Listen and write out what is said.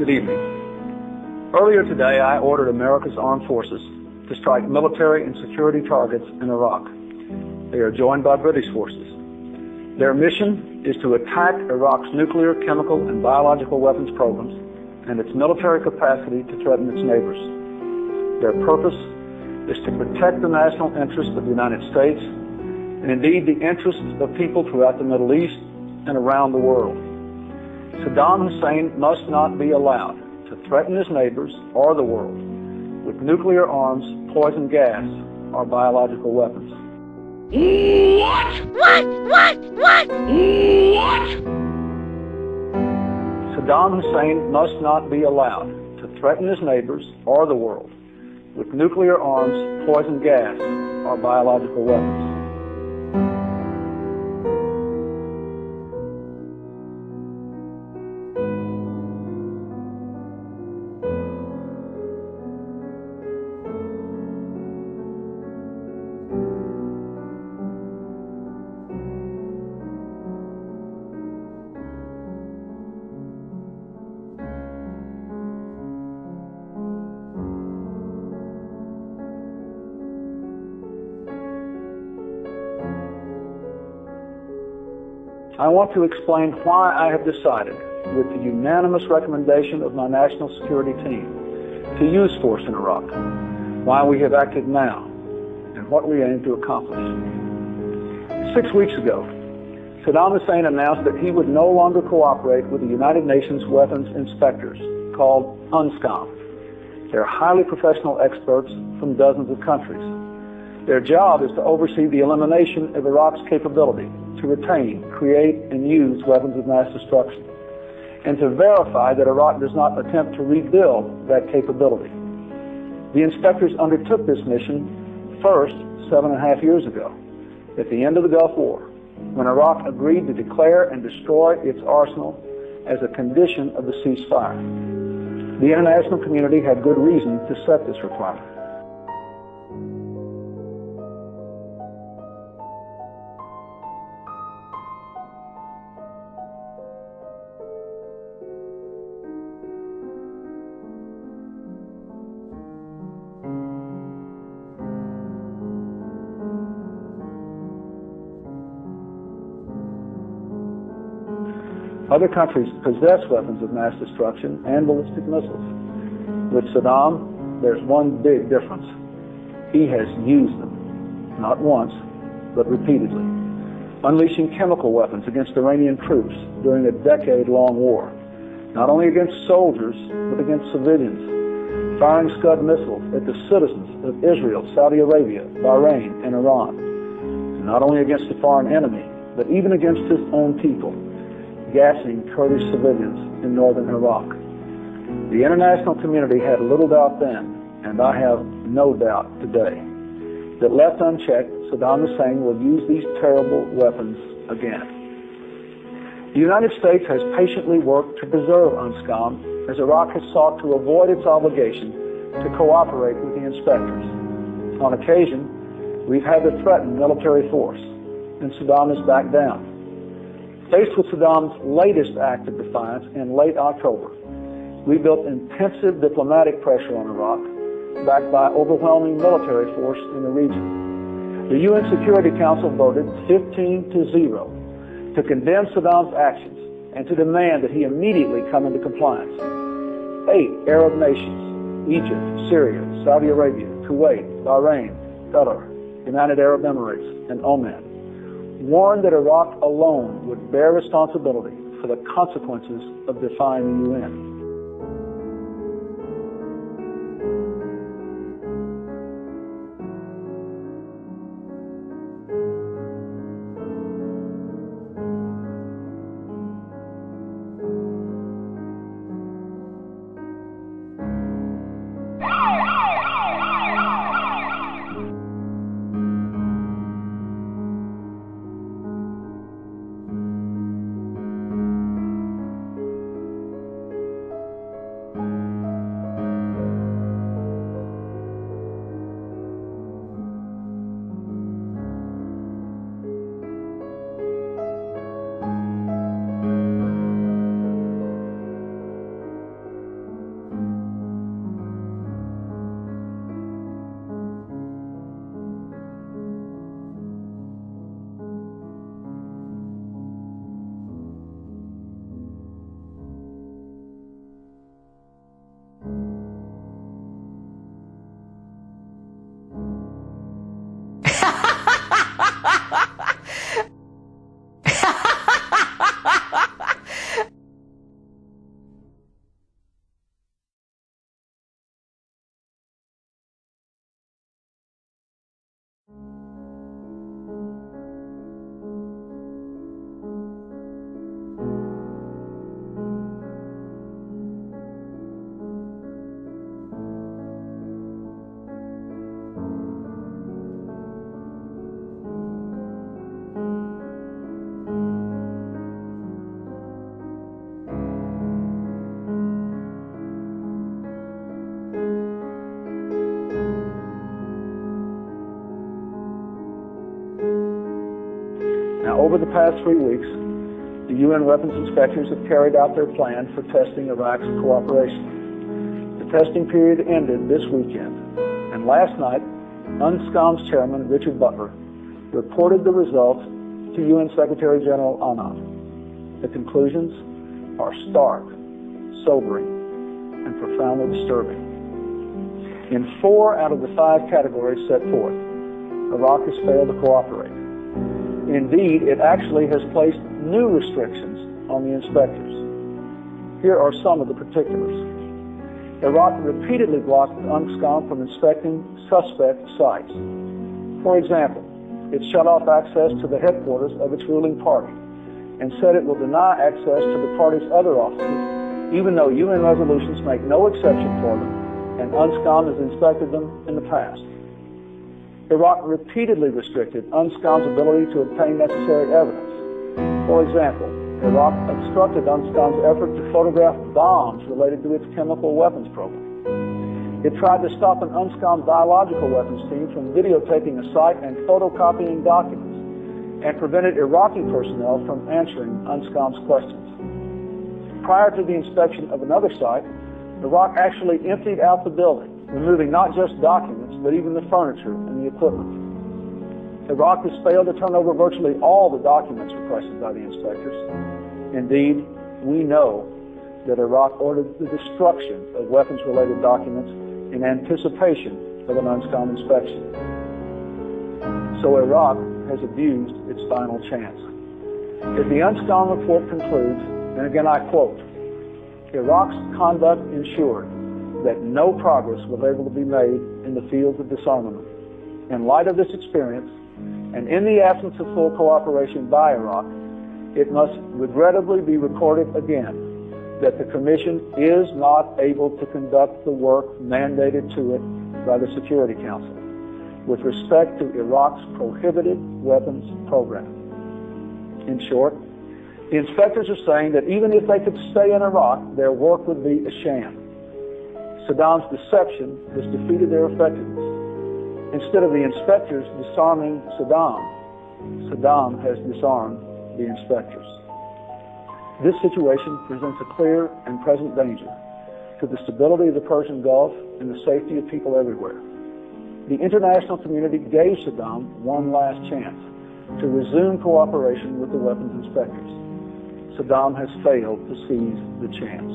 Good evening. Earlier today, I ordered America's armed forces to strike military and security targets in Iraq. They are joined by British forces. Their mission is to attack Iraq's nuclear, chemical, and biological weapons programs and its military capacity to threaten its neighbors. Their purpose is to protect the national interests of the United States and indeed the interests of people throughout the Middle East and around the world. Saddam Hussein must not be allowed to threaten his neighbors or the world with nuclear arms, poison gas, or biological weapons. What? Saddam Hussein must not be allowed to threaten his neighbors or the world with nuclear arms, poison gas, or biological weapons. I want to explain why I have decided, with the unanimous recommendation of my national security team, to use force in Iraq, why we have acted now, and what we aim to accomplish. 6 weeks ago, Saddam Hussein announced that he would no longer cooperate with the United Nations weapons inspectors, called UNSCOM. They're highly professional experts from dozens of countries. Their job is to oversee the elimination of Iraq's capability to retain, create, and use weapons of mass destruction, and to verify that Iraq does not attempt to rebuild that capability. The inspectors undertook this mission first 7.5 years ago, at the end of the Gulf War, when Iraq agreed to declare and destroy its arsenal as a condition of the ceasefire. The international community had good reason to set this requirement. Other countries possess weapons of mass destruction and ballistic missiles. With Saddam, there's one big difference. He has used them, not once, but repeatedly, unleashing chemical weapons against Iranian troops during a decade-long war, not only against soldiers, but against civilians, firing Scud missiles at the citizens of Israel, Saudi Arabia, Bahrain, and Iran, and not only against a foreign enemy, but even against his own people, gassing Kurdish civilians in northern Iraq. The international community had little doubt then, and I have no doubt today, that left unchecked, Saddam Hussein will use these terrible weapons again. The United States has patiently worked to preserve UNSCOM as Iraq has sought to avoid its obligation to cooperate with the inspectors. On occasion, we've had to threaten military force, and Saddam has backed down. Faced with Saddam's latest act of defiance in late October, we built intensive diplomatic pressure on Iraq, backed by overwhelming military force in the region. The UN Security Council voted 15-0 to condemn Saddam's actions and to demand that he immediately come into compliance. 8 Arab nations, Egypt, Syria, Saudi Arabia, Kuwait, Bahrain, Qatar, United Arab Emirates, and Oman, warned that Iraq alone would bear responsibility for the consequences of defying the UN. Now, over the past 3 weeks, the UN weapons inspectors have carried out their plan for testing Iraq's cooperation. The testing period ended this weekend, and last night, UNSCOM's chairman, Richard Butler, reported the results to UN Secretary General Annan. The conclusions are stark, sobering, and profoundly disturbing. In 4 out of the 5 categories set forth, Iraq has failed to cooperate. Indeed, it actually has placed new restrictions on the inspectors. Here are some of the particulars. Iraq repeatedly blocked UNSCOM from inspecting suspect sites. For example, it shut off access to the headquarters of its ruling party and said it will deny access to the party's other offices, even though UN resolutions make no exception for them, and UNSCOM has inspected them in the past. Iraq repeatedly restricted UNSCOM's ability to obtain necessary evidence. For example, Iraq obstructed UNSCOM's effort to photograph bombs related to its chemical weapons program. It tried to stop an UNSCOM biological weapons team from videotaping a site and photocopying documents, and prevented Iraqi personnel from answering UNSCOM's questions. Prior to the inspection of another site, Iraq actually emptied out the building, removing not just documents, but even the furniture and the equipment. Iraq has failed to turn over virtually all the documents requested by the inspectors. Indeed, we know that Iraq ordered the destruction of weapons-related documents in anticipation of an UNSCOM inspection. So Iraq has abused its final chance. As the UNSCOM report concludes, and again I quote, Iraq's conduct ensured that no progress was able to be made in the fields of disarmament. In light of this experience, and in the absence of full cooperation by Iraq, it must regrettably be recorded again that the Commission is not able to conduct the work mandated to it by the Security Council with respect to Iraq's prohibited weapons program. In short, the inspectors are saying that even if they could stay in Iraq, their work would be a sham. Saddam's deception has defeated their effectiveness. Instead of the inspectors disarming Saddam, Saddam has disarmed the inspectors. This situation presents a clear and present danger to the stability of the Persian Gulf and the safety of people everywhere. The international community gave Saddam one last chance to resume cooperation with the weapons inspectors. Saddam has failed to seize the chance.